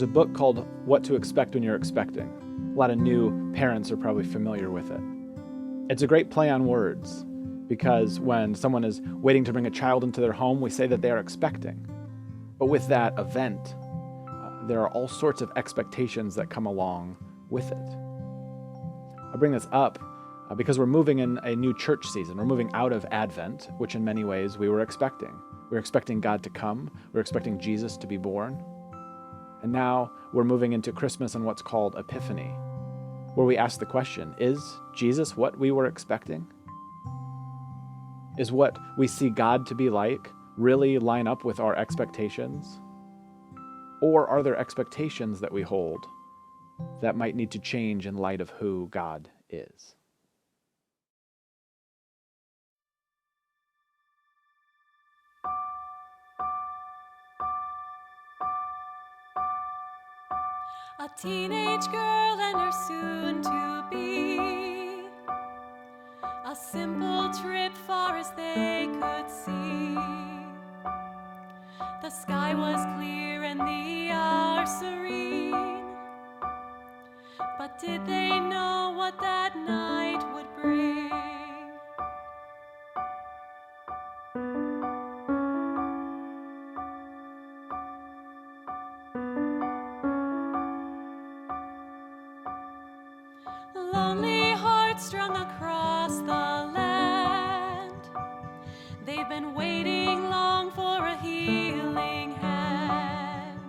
There's a book called What to Expect When You're Expecting. A lot of new parents are probably familiar with it. It's a great play on words because when someone is waiting to bring a child into their home, we say that they are expecting. But with that event, there are all sorts of expectations that come along with it. I bring this up because we're moving in a new church season. We're moving out of Advent, which in many ways we were expecting. We were expecting God to come. We were expecting Jesus to be born. And now we're moving into Christmas and what's called Epiphany, where we ask the question, is Jesus what we were expecting? Is what we see God to be like really line up with our expectations? Or are there expectations that we hold that might need to change in light of who God is? A teenage girl and her soon-to-be, a simple trip far as they could see. The sky was clear and the hour serene, but did they know what that night would bring? Lonely hearts strung across the land, they've been waiting long for a healing hand.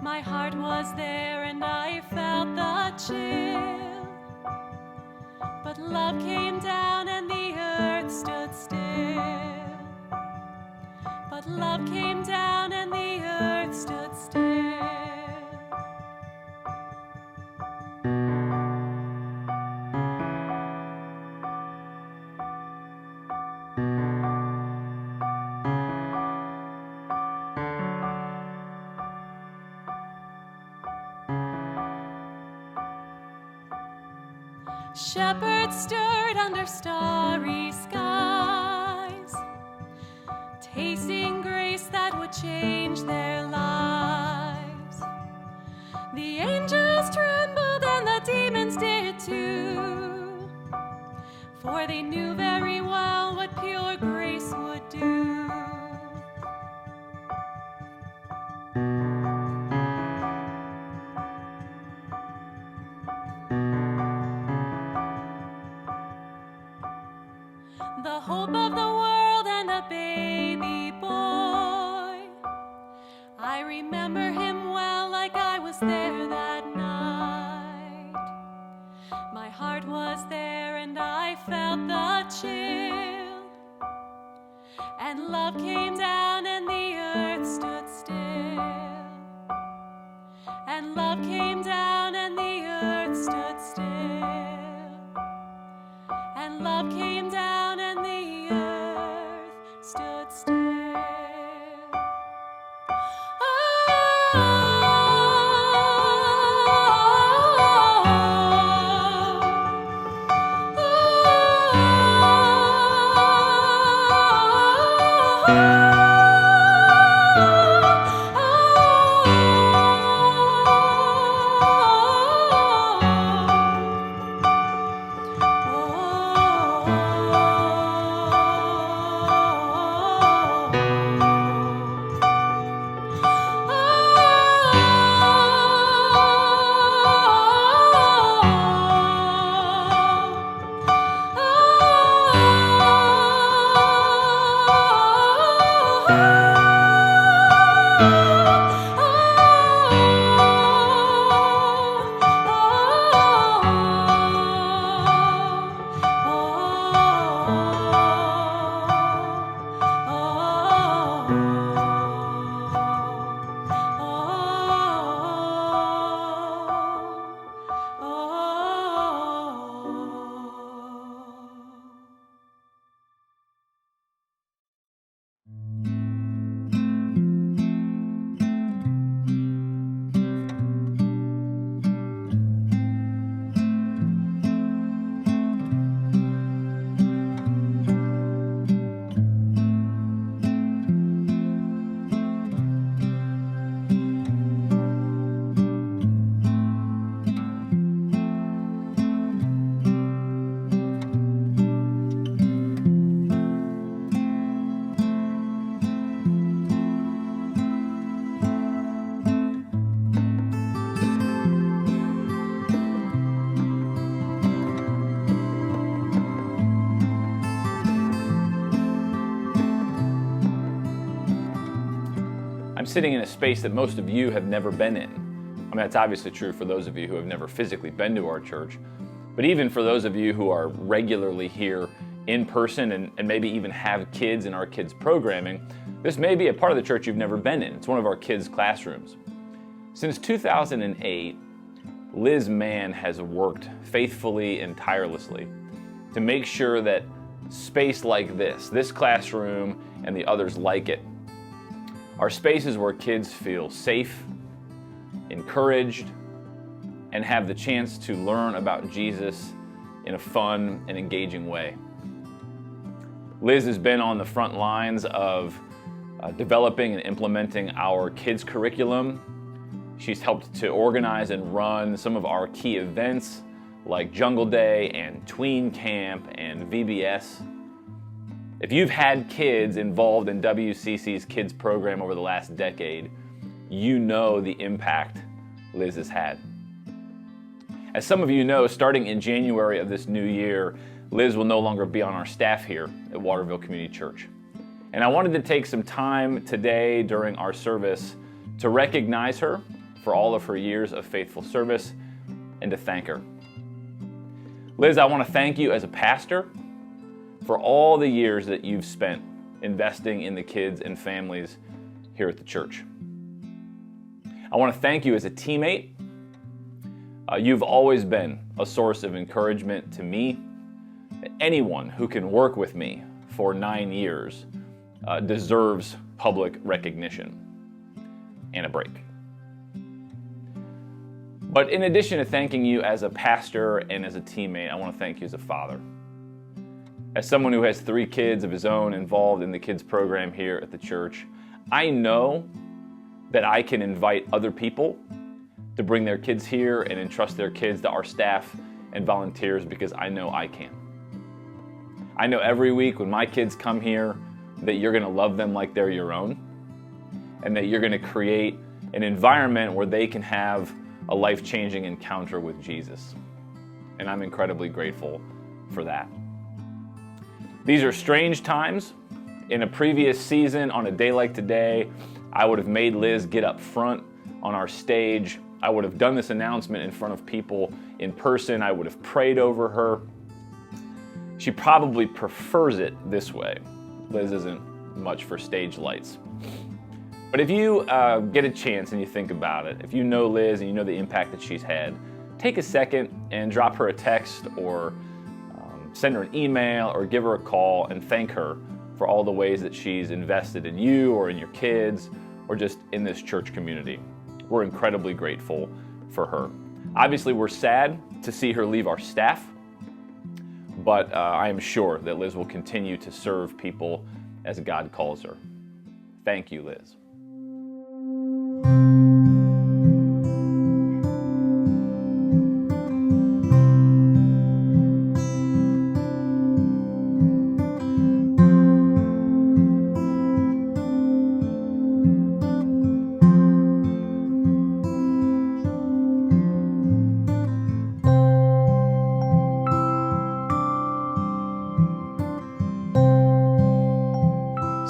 My heart was there and I felt the chill, but love came down and the earth stood still. But love came down and the earth stood still. Shepherds stirred under starry skies, tasting grace that would change their lives. The angels trembled and the demons did too, for they knew very well what pure grace would do. The hope of the world and a baby boy, I remember him well like I was there that night. My heart was there and I felt the chill, and love came down and the earth stood still. And love came down and the earth stood still. And love came down and the earth stood still. sitting in a space that most of you have never been in. I mean, that's obviously true for those of you who have never physically been to our church, but even for those of you who are regularly here in person and maybe even have kids in our kids programming, this may be a part of the church you've never been in. It's one of our kids' classrooms. Since 2008, Liz Mann has worked faithfully and tirelessly to make sure that space like this classroom and the others like it, are spaces where kids feel safe, encouraged, and have the chance to learn about Jesus in a fun and engaging way. Liz has been on the front lines of developing and implementing our kids' curriculum. She's helped to organize and run some of our key events like Jungle Day and Tween Camp and VBS. If you've had kids involved in WCC's kids program over the last decade, you know the impact Liz has had. As some of you know, starting in January of this new year, Liz will no longer be on our staff here at Waterville Community Church. And I wanted to take some time today during our service to recognize her for all of her years of faithful service and to thank her. Liz, I want to thank you as a pastor for all the years that you've spent investing in the kids and families here at the church. I want to thank you as a teammate. You've always been a source of encouragement to me. Anyone who can work with me for 9 years deserves public recognition and a break. But in addition to thanking you as a pastor and as a teammate, I want to thank you as a father. As someone who has 3 kids of his own involved in the kids program here at the church, I know that I can invite other people to bring their kids here and entrust their kids to our staff and volunteers because I know I can. I know every week when my kids come here that you're going to love them like they're your own and that you're going to create an environment where they can have a life-changing encounter with Jesus. And I'm incredibly grateful for that. These are strange times. In a previous season, on a day like today, I would have made Liz get up front on our stage. I would have done this announcement in front of people in person. I would have prayed over her. She probably prefers it this way. Liz isn't much for stage lights. But if you get a chance and you think about it, if you know Liz and you know the impact that she's had, take a second and drop her a text or send her an email or give her a call and thank her for all the ways that she's invested in you or in your kids or just in this church community. We're incredibly grateful for her. Obviously, we're sad to see her leave our staff, but I am sure that Liz will continue to serve people as God calls her. Thank you, Liz.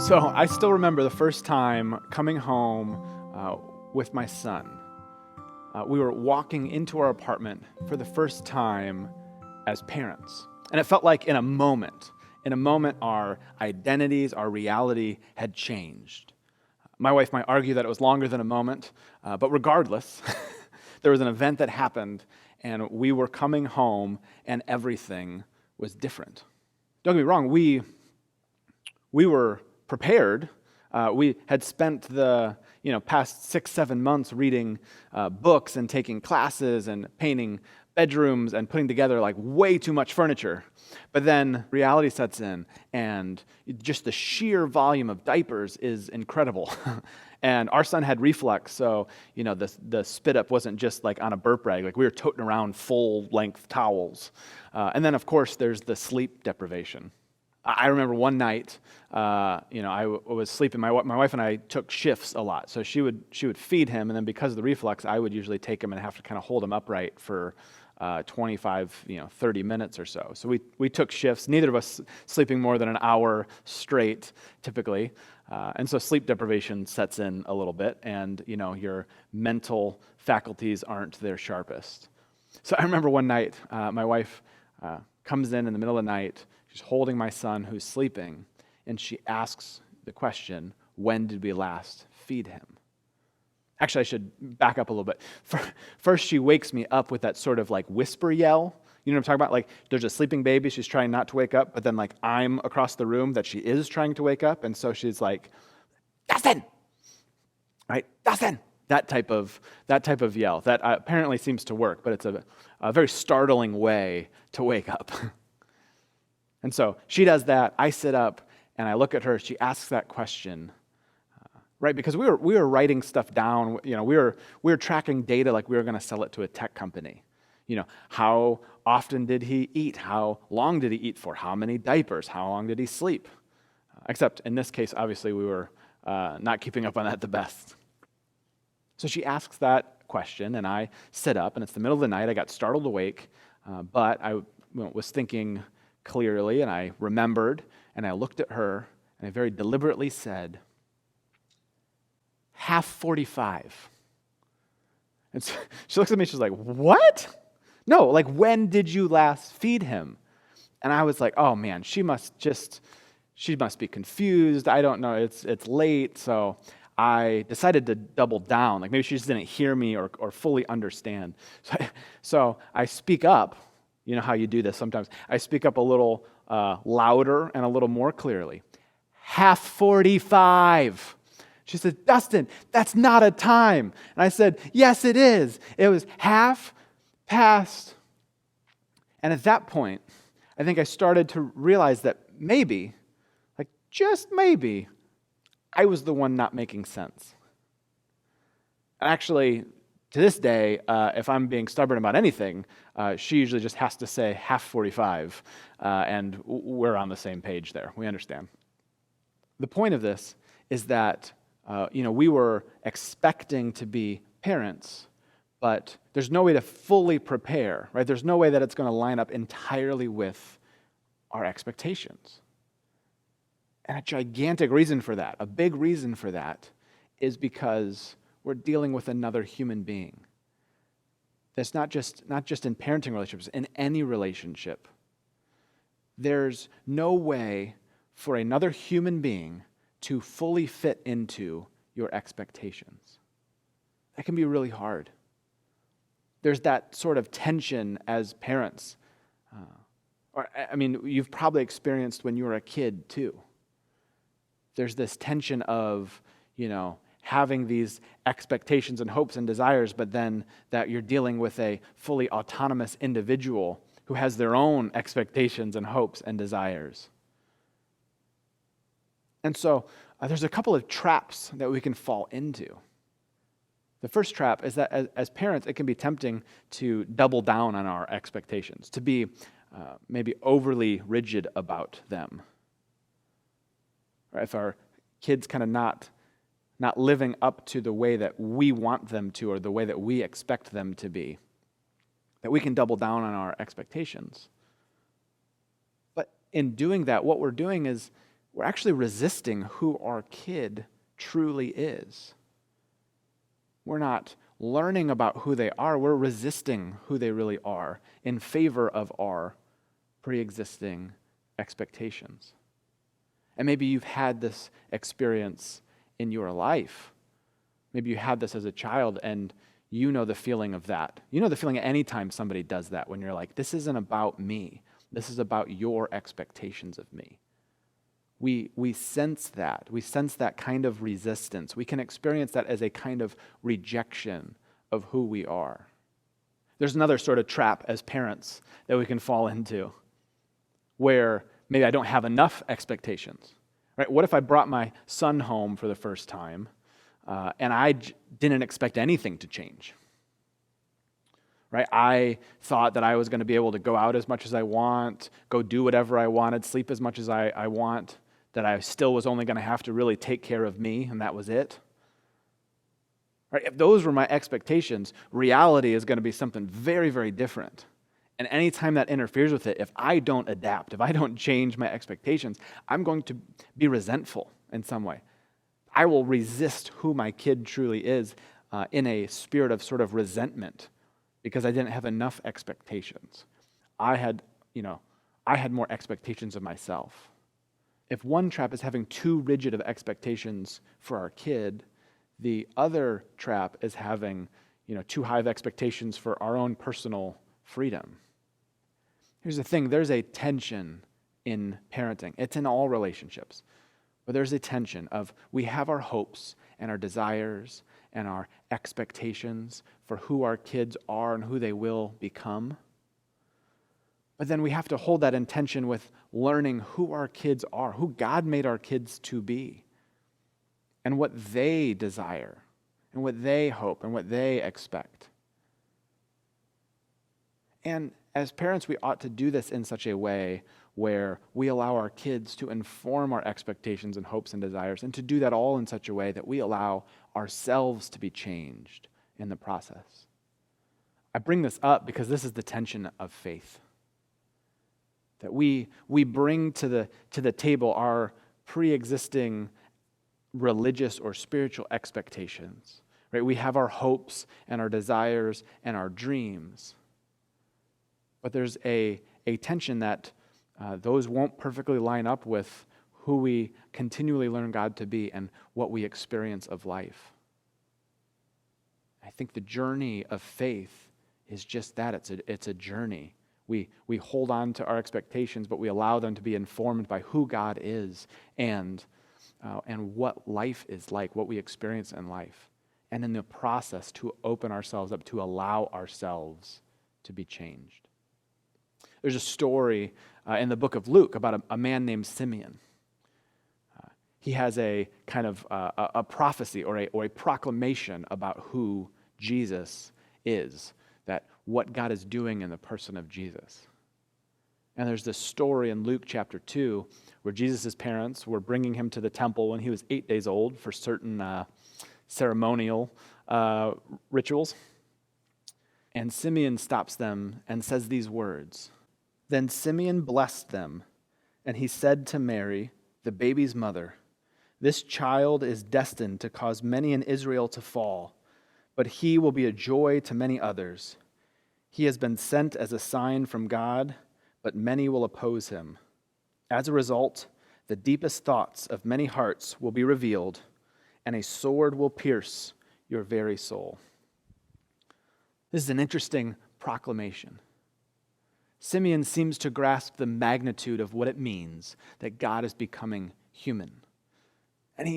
So I still remember the first time coming home with my son. We were walking into our apartment for the first time as parents. And it felt like in a moment, our identities, our reality had changed. My wife might argue that it was longer than a moment, but regardless, there was an event that happened and we were coming home and everything was different. Don't get me wrong, we were prepared. We had spent the past 6-7 months reading books and taking classes and painting bedrooms and putting together like way too much furniture. But then reality sets in and just the sheer volume of diapers is incredible. And our son had reflux, so the spit up wasn't just like on a burp rag. Like we were toting around full-length towels. And then of course there's the sleep deprivation. I remember one night, I was sleeping. My wife and I took shifts a lot, so she would feed him, and then because of the reflux, I would usually take him and have to kind of hold him upright for 25, 30 minutes or so. So we took shifts, neither of us sleeping more than an hour straight, typically. And so sleep deprivation sets in a little bit, and your mental faculties aren't their sharpest. So I remember one night, my wife comes in the middle of the night. She's holding my son who's sleeping, and she asks the question, when did we last feed him? Actually, I should back up a little bit. First, she wakes me up with that sort of like whisper yell. You know what I'm talking about? Like there's a sleeping baby, she's trying not to wake up, but then like I'm across the room that she is trying to wake up, and so she's like, Dustin! Right? Dustin! That type of yell. That apparently seems to work, but it's a very startling way to wake up. And so she does that, I sit up, and I look at her, she asks that question, right? Because we were writing stuff down, we were tracking data like we were going to sell it to a tech company. How often did he eat? How long did he eat for? How many diapers? How long did he sleep? Except in this case, obviously, we were not keeping up on that the best. So she asks that question, and I sit up, and it's the middle of the night. I got startled awake, but I was thinking clearly, and I remembered, and I looked at her, and I very deliberately said, 45. And so she looks at me, she's like, what? No, like, when did you last feed him? And I was like, oh man, she must be confused. I don't know, it's late. So I decided to double down. Like maybe she just didn't hear me or fully understand. So I speak up. You know how you do this sometimes. I speak up a little louder and a little more clearly. 45. She said, Dustin, that's not a time. And I said, yes, it is. It was half past. And at that point, I think I started to realize that maybe, like just maybe, I was the one not making sense. Actually, to this day, if I'm being stubborn about anything, she usually just has to say half 45, and we're on the same page there. We understand. The point of this is that we were expecting to be parents, but there's no way to fully prepare, right? There's no way that it's going to line up entirely with our expectations. And a gigantic reason for that, a big reason for that, is because we're dealing with another human being. That's not just in parenting relationships, in any relationship. There's no way for another human being to fully fit into your expectations. That can be really hard. There's that sort of tension as parents. You've probably experienced when you were a kid too. There's this tension of, having these expectations and hopes and desires, but then that you're dealing with a fully autonomous individual who has their own expectations and hopes and desires. And so there's a couple of traps that we can fall into. The first trap is that as parents, it can be tempting to double down on our expectations, to be maybe overly rigid about them. Right? If our kids kind of not living up to the way that we want them to or the way that we expect them to be, that we can double down on our expectations. But in doing that, what we're doing is we're actually resisting who our kid truly is. We're not learning about who they are, we're resisting who they really are in favor of our pre-existing expectations. And maybe you've had this experience in your life. Maybe you had this as a child and you know the feeling of that. You know the feeling anytime somebody does that when you're like, this isn't about me. This is about your expectations of me. We sense that. We sense that kind of resistance. We can experience that as a kind of rejection of who we are. There's another sort of trap as parents that we can fall into where maybe I don't have enough expectations. Right? What if I brought my son home for the first time and I didn't expect anything to change? Right? I thought that I was going to be able to go out as much as I want, go do whatever I wanted, sleep as much as I want, that I still was only going to have to really take care of me, and that was it. Right? If those were my expectations, reality is going to be something very, very different. And anytime that interferes with it, if I don't adapt, if I don't change my expectations, I'm going to be resentful in some way. I will resist who my kid truly is in a spirit of sort of resentment because I didn't have enough expectations. I had more expectations of myself. If one trap is having too rigid of expectations for our kid, the other trap is having, too high of expectations for our own personal freedom. Here's the thing, there's a tension in parenting. It's in all relationships. But there's a tension of we have our hopes and our desires and our expectations for who our kids are and who they will become. But then we have to hold that in tension with learning who our kids are, who God made our kids to be, and what they desire, and what they hope, and what they expect. And as parents, we ought to do this in such a way where we allow our kids to inform our expectations and hopes and desires, and to do that all in such a way that we allow ourselves to be changed in the process. I bring this up because this is the tension of faith. That we bring to the table our pre-existing religious or spiritual expectations. Right? We have our hopes and our desires and our dreams. But there's a tension that those won't perfectly line up with who we continually learn God to be and what we experience of life. I think the journey of faith is just that. It's a journey. We hold on to our expectations, but we allow them to be informed by who God is and what life is like, what we experience in life. And in the process, to open ourselves up, to allow ourselves to be changed. There's a story in the book of Luke about a man named Simeon. He has a kind of a prophecy or a proclamation about who Jesus is, that what God is doing in the person of Jesus. And there's this story in Luke chapter 2 where Jesus' parents were bringing him to the temple when he was 8 days old for certain ceremonial rituals. And Simeon stops them and says these words. Then Simeon blessed them, and he said to Mary, the baby's mother, "This child is destined to cause many in Israel to fall, but he will be a joy to many others. He has been sent as a sign from God, but many will oppose him. As a result, the deepest thoughts of many hearts will be revealed, and a sword will pierce your very soul." This is an interesting proclamation. Simeon seems to grasp the magnitude of what it means that God is becoming human. And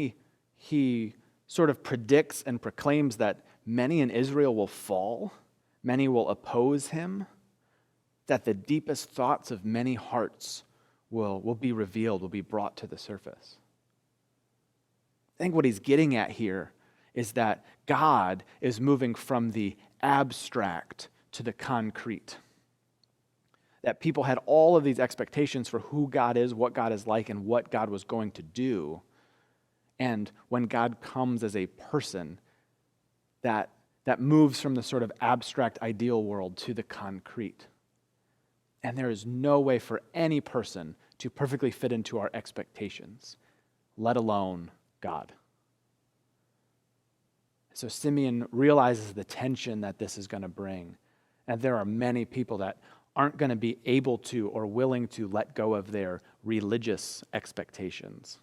he sort of predicts and proclaims that many in Israel will fall, many will oppose him, that the deepest thoughts of many hearts will be revealed, will be brought to the surface. I think what he's getting at here is that God is moving from the abstract to the concrete. That people had all of these expectations for who God is, what God is like, and what God was going to do. And when God comes as a person, that moves from the sort of abstract ideal world to the concrete. And there is no way for any person to perfectly fit into our expectations, let alone God. So Simeon realizes the tension that this is going to bring. And there are many people that aren't going to be able to or willing to let go of their religious expectations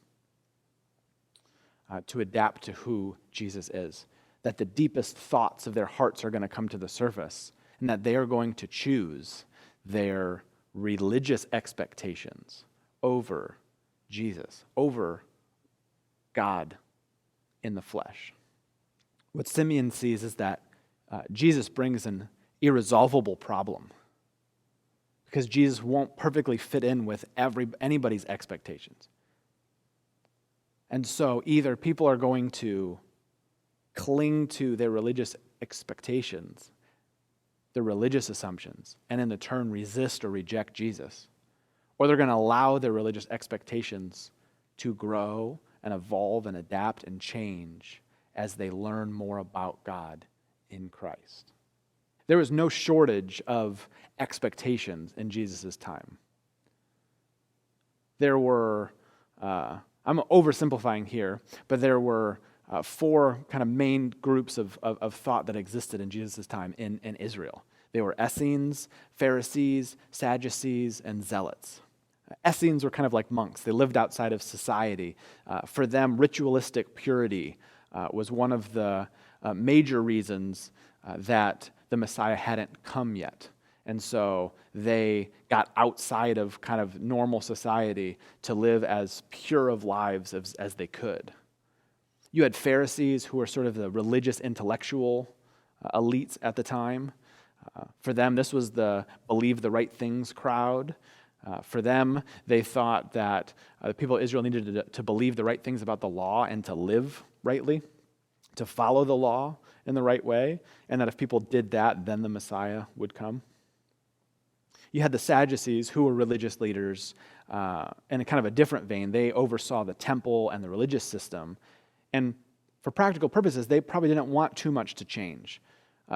to adapt to who Jesus is. That the deepest thoughts of their hearts are going to come to the surface, and that they are going to choose their religious expectations over Jesus, over God in the flesh. What Simeon sees is that Jesus brings an irresolvable problem, because Jesus won't perfectly fit in with anybody's expectations. And so either people are going to cling to their religious expectations, their religious assumptions, and in the turn resist or reject Jesus, or they're going to allow their religious expectations to grow and evolve and adapt and change as they learn more about God in Christ. There was no shortage of expectations in Jesus' time. There were, I'm oversimplifying here, but there were four kind of main groups of thought that existed in Jesus' time in Israel. They were Essenes, Pharisees, Sadducees, and Zealots. Essenes were kind of like monks. They lived outside of society. For them, ritualistic purity was one of the major reasons that the Messiah hadn't come yet. And so they got outside of kind of normal society to live as pure of lives as they could. You had Pharisees who were sort of the religious intellectual elites at the time. For them, this was the believe the right things crowd. For them, they thought that the people of Israel needed to believe the right things about the law and to live rightly, to follow the law in the right way, and that if people did that, then the Messiah would come. You had the Sadducees, who were religious leaders, in a kind of a different vein. They oversaw the temple and the religious system. And for practical purposes, they probably didn't want too much to change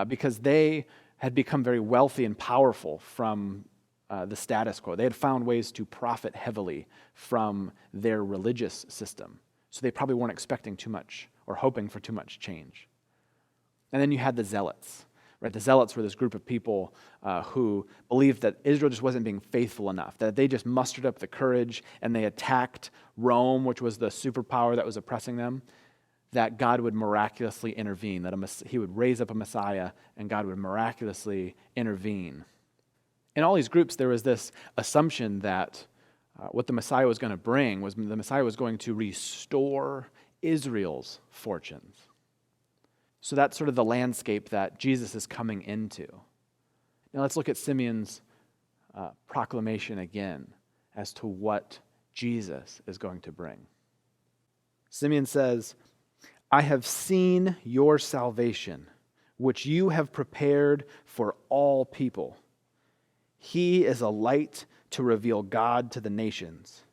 because they had become very wealthy and powerful from the status quo. They had found ways to profit heavily from their religious system. So they probably weren't expecting too much or hoping for too much change. And then you had the Zealots. Right? The Zealots were this group of people who believed that Israel just wasn't being faithful enough, that they just mustered up the courage and they attacked Rome, which was the superpower that was oppressing them, that God would miraculously intervene, that he would raise up a Messiah and God would miraculously intervene. In all these groups, there was this assumption that what the Messiah was going to bring was the Messiah was going to restore Israel's fortunes. So that's sort of the landscape that Jesus is coming into. Now let's look at Simeon's proclamation again as to what Jesus is going to bring. Simeon says, "I have seen your salvation, which you have prepared for all people. He is a light to reveal God to the nations,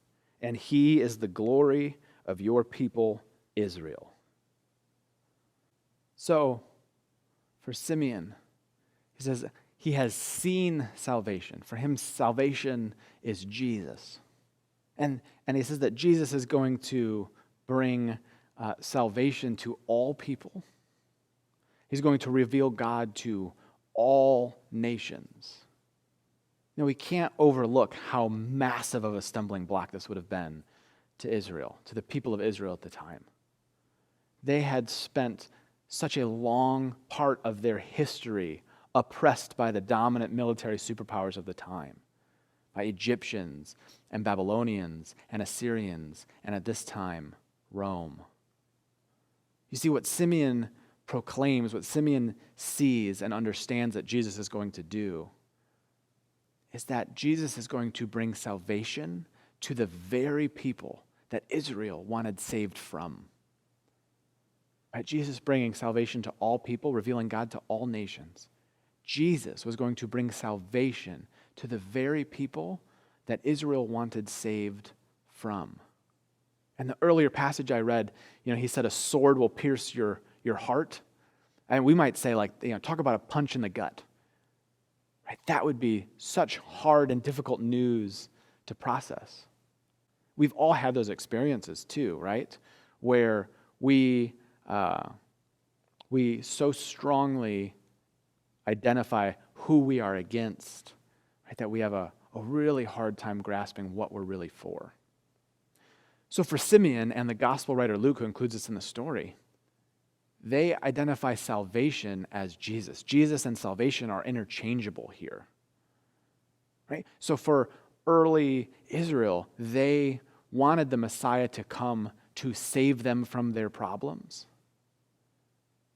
and he is the glory of your people Israel." So, for Simeon, he says he has seen salvation. For him, salvation is Jesus. And he says that Jesus is going to bring salvation to all people. He's going to reveal God to all nations. Now, we can't overlook how massive of a stumbling block this would have been to Israel, to the people of Israel at the time. They had spent such a long part of their history oppressed by the dominant military superpowers of the time, by Egyptians and Babylonians and Assyrians, and at this time, Rome. You see, what Simeon proclaims, what Simeon sees and understands that Jesus is going to do, is that Jesus is going to bring salvation to the very people that Israel wanted saved from. Right? Jesus bringing salvation to all people, revealing God to all nations. Jesus was going to bring salvation to the very people that Israel wanted saved from. And the earlier passage I read, he said a sword will pierce your heart. And we might say, talk about a punch in the gut. Right? That would be such hard and difficult news to process. We've all had those experiences too, right? Where we so strongly identify who we are against, right, that we have a really hard time grasping what we're really for. So for Simeon and the gospel writer Luke, who includes this in the story, they identify salvation as Jesus. Jesus and salvation are interchangeable here. Right? So for early Israel, they wanted the Messiah to come to save them from their problems.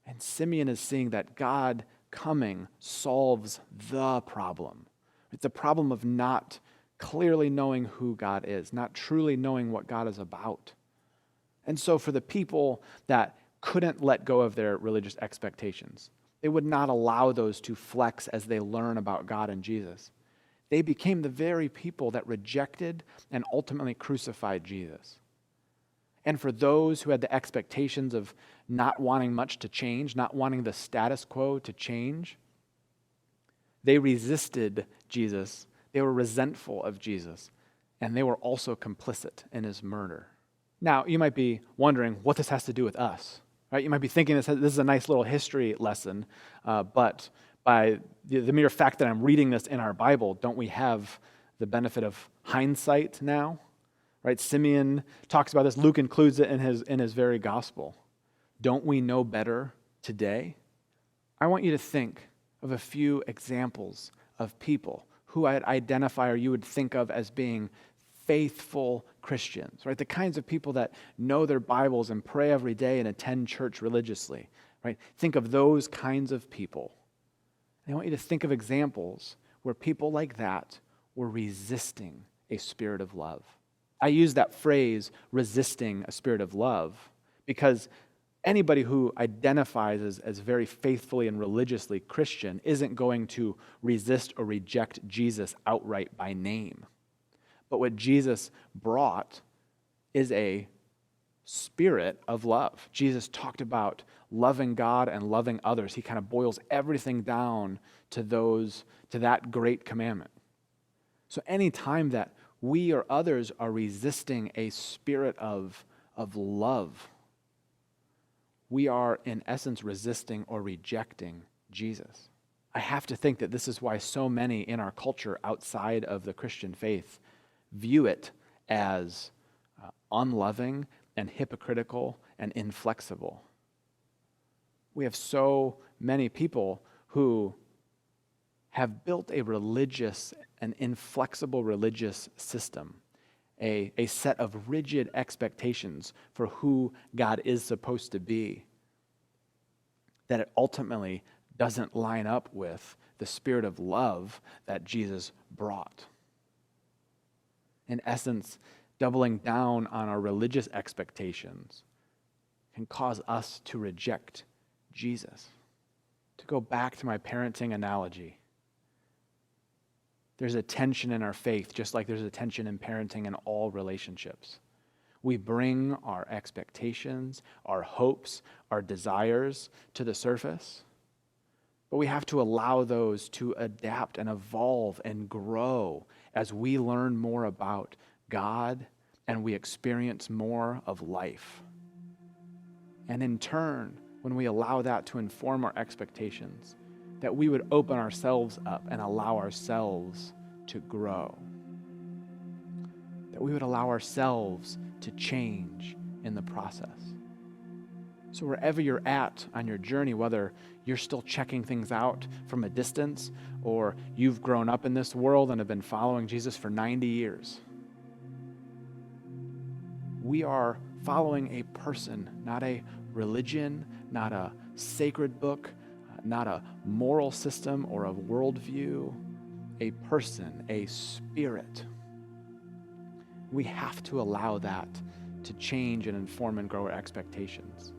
And Simeon is seeing that God coming solves the problem. It's the problem of not clearly knowing who God is, not truly knowing what God is about. And so for the people that couldn't let go of their religious expectations, they would not allow those to flex as they learn about God and Jesus. They became the very people that rejected and ultimately crucified Jesus. And for those who had the expectations of not wanting much to change, not wanting the status quo to change, They resisted Jesus. They were resentful of Jesus. And they were also complicit in his murder. Now, you might be wondering what this has to do with us. Right? You might be thinking this is a nice little history lesson, but by the mere fact that I'm reading this in our Bible, don't we have the benefit of hindsight now? Right? Simeon talks about this. Luke includes it in his very gospel. Don't we know better today? I want you to think of a few examples of people who I'd identify or you would think of as being faithful Christians, right? The kinds of people that know their Bibles and pray every day and attend church religiously, right? Think of those kinds of people. And I want you to think of examples where people like that were resisting a spirit of love. I use that phrase, resisting a spirit of love, because anybody who identifies as very faithfully and religiously Christian isn't going to resist or reject Jesus outright by name. But what Jesus brought is a spirit of love. Jesus talked about loving God and loving others. He kind of boils everything down to that great commandment. So any time that we or others are resisting a spirit of love, we are in essence resisting or rejecting Jesus. I have to think that this is why so many in our culture outside of the Christian faith view it as unloving and hypocritical and inflexible. We have so many people who have built a religious, an inflexible religious system, a set of rigid expectations for who God is supposed to be, that it ultimately doesn't line up with the spirit of love that Jesus brought. In essence, doubling down on our religious expectations can cause us to reject Jesus. To go back to my parenting analogy, there's a tension in our faith, just like there's a tension in parenting in all relationships. We bring our expectations, our hopes, our desires to the surface, but we have to allow those to adapt and evolve and grow as we learn more about God and we experience more of life. And in turn, when we allow that to inform our expectations, that we would open ourselves up and allow ourselves to grow. That we would allow ourselves to change in the process. So wherever you're at on your journey, whether you're still checking things out from a distance or you've grown up in this world and have been following Jesus for 90 years, we are following a person, not a religion, not a sacred book, not a moral system or a worldview, a person, a spirit. We have to allow that to change and inform and grow our expectations.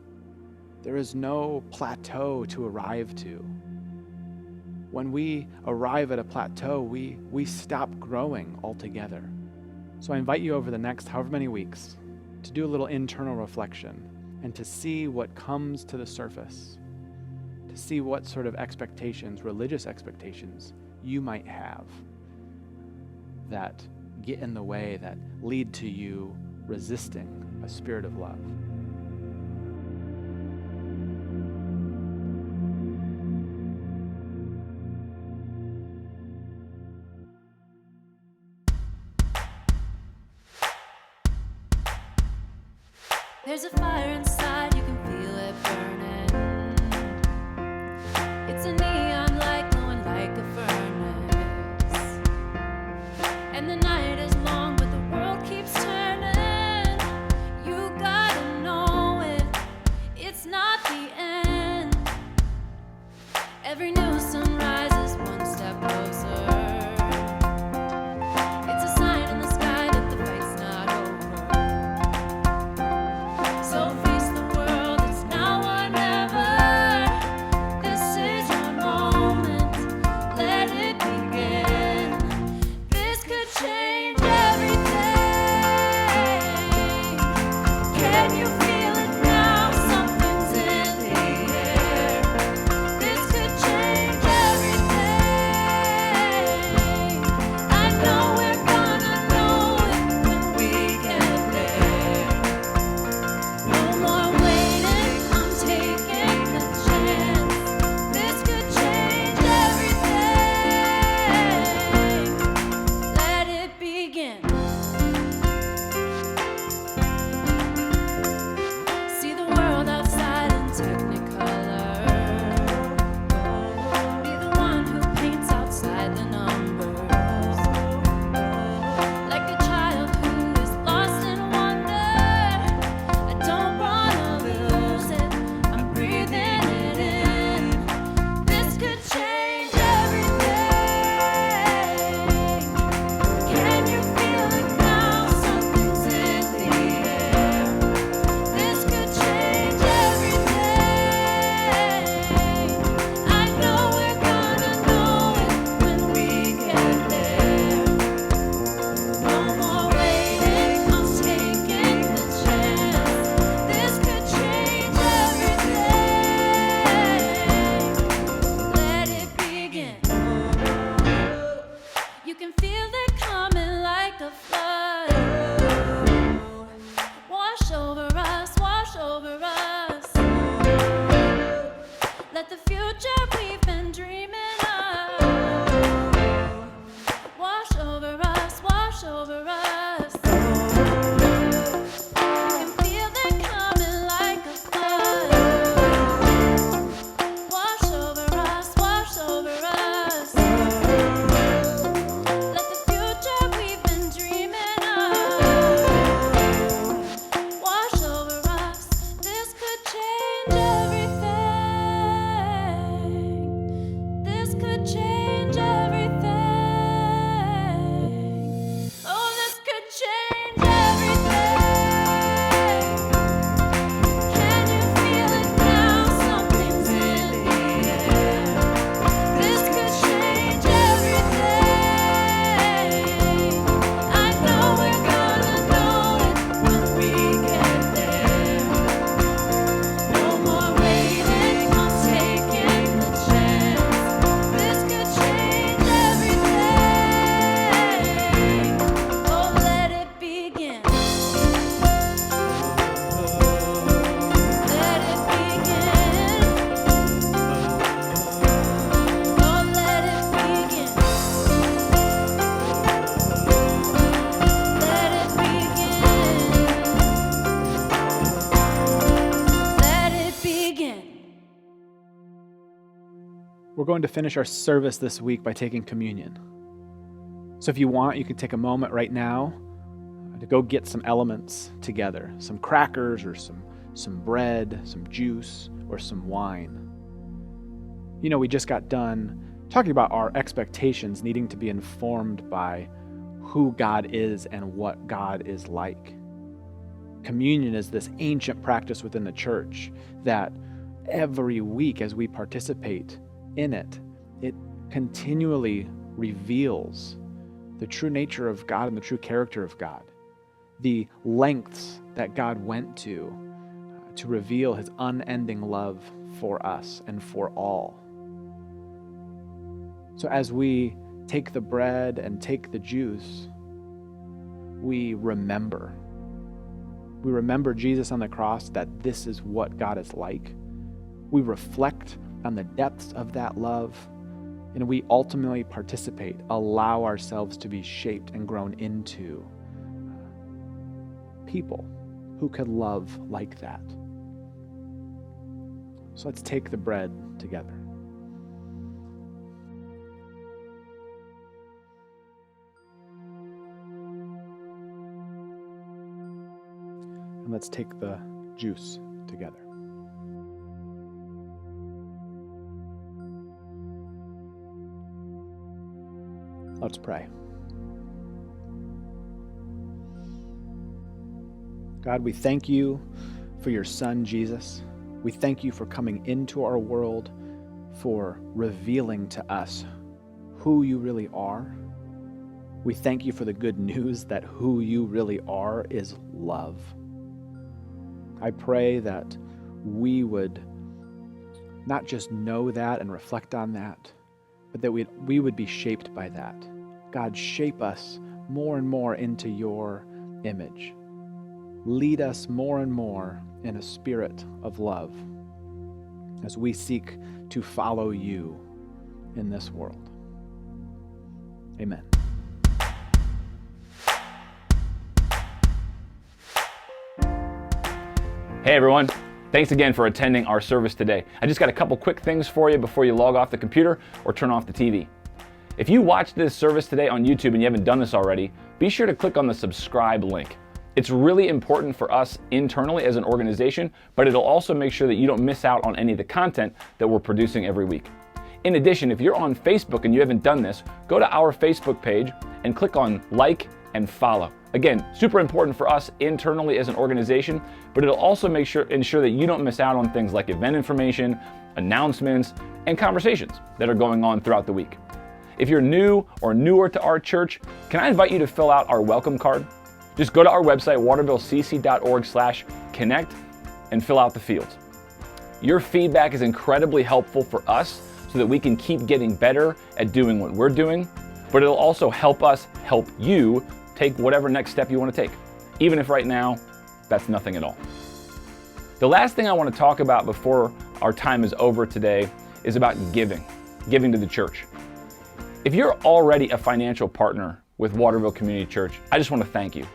There is no plateau to arrive to. When we arrive at a plateau, we stop growing altogether. So I invite you over the next however many weeks to do a little internal reflection and to see what comes to the surface, to see what sort of expectations, religious expectations, you might have that get in the way, that lead to you resisting a spirit of love. There's a fire inside, you can feel it burning. It's a neon light glowing like a furnace. And the night is long, but the world keeps turning. You gotta know it, it's not the end. Every new sunrise is one step closer. It's a sign in the sky that the fight's not over. So face the going to finish our service this week by taking communion. So if you want, you can take a moment right now to go get some elements together, some crackers or some bread, some juice, or some wine. You know, we just got done talking about our expectations needing to be informed by who God is and what God is like. Communion is this ancient practice within the church that every week as we participate in it, it continually reveals the true nature of God and the true character of God, the lengths that God went to reveal his unending love for us and for all. So as we take the bread and take the juice, we remember. We remember Jesus on the cross, that this is what God is like. We reflect on the depths of that love, and we ultimately participate, allow ourselves to be shaped and grown into people who could love like that. So let's take the bread together. And let's take the juice together. Let's pray. God, we thank you for your Son, Jesus. We thank you for coming into our world, for revealing to us who you really are. We thank you for the good news that who you really are is love. I pray that we would not just know that and reflect on that, but that we would be shaped by that. God, shape us more and more into your image. Lead us more and more in a spirit of love as we seek to follow you in this world. Amen. Hey everyone, thanks again for attending our service today. I just got a couple quick things for you before you log off the computer or turn off the TV. If you watched this service today on YouTube and you haven't done this already, be sure to click on the subscribe link. It's really important for us internally as an organization, but it'll also make sure that you don't miss out on any of the content that we're producing every week. In addition, if you're on Facebook and you haven't done this, go to our Facebook page and click on like and follow. Again, super important for us internally as an organization, but it'll also ensure that you don't miss out on things like event information, announcements, and conversations that are going on throughout the week. If you're new or newer to our church, can I invite you to fill out our welcome card? Just go to our website, watervillecc.org/connect, and fill out the fields. Your feedback is incredibly helpful for us so that we can keep getting better at doing what we're doing, but it'll also help us help you take whatever next step you want to take, even if right now, that's nothing at all. The last thing I want to talk about before our time is over today is about giving to the church. If you're already a financial partner with Waterville Community Church, I just want to thank you.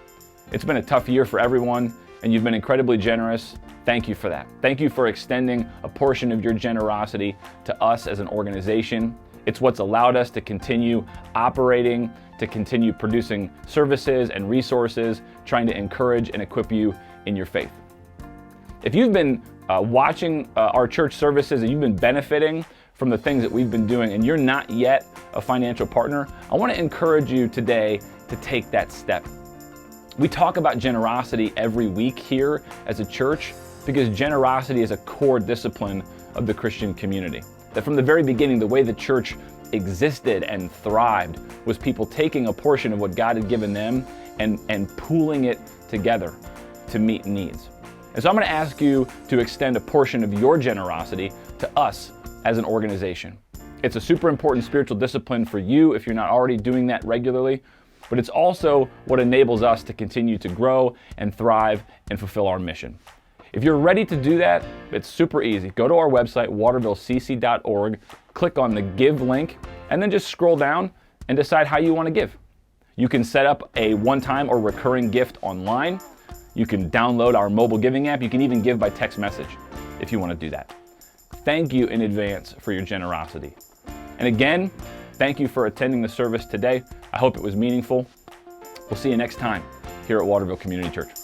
It's been a tough year for everyone, and you've been incredibly generous. Thank you for that. Thank you for extending a portion of your generosity to us as an organization. It's what's allowed us to continue operating, to continue producing services and resources, trying to encourage and equip you in your faith. If you've been watching our church services and you've been benefiting from the things that we've been doing and you're not yet a financial partner, I want to encourage you today to take that step. We talk about generosity every week here as a church because generosity is a core discipline of the Christian community. That from the very beginning, the way the church existed and thrived was people taking a portion of what God had given them and pooling it together to meet needs. And so I'm going to ask you to extend a portion of your generosity to us as an organization. It's a super important spiritual discipline for you if you're not already doing that regularly, but it's also what enables us to continue to grow and thrive and fulfill our mission. If you're ready to do that, it's super easy. Go to our website, watervillecc.org, click on the Give link, and then just scroll down and decide how you want to give. You can set up a one-time or recurring gift online. You can download our mobile giving app. You can even give by text message if you want to do that. Thank you in advance for your generosity. And again, thank you for attending the service today. I hope it was meaningful. We'll see you next time here at Waterville Community Church.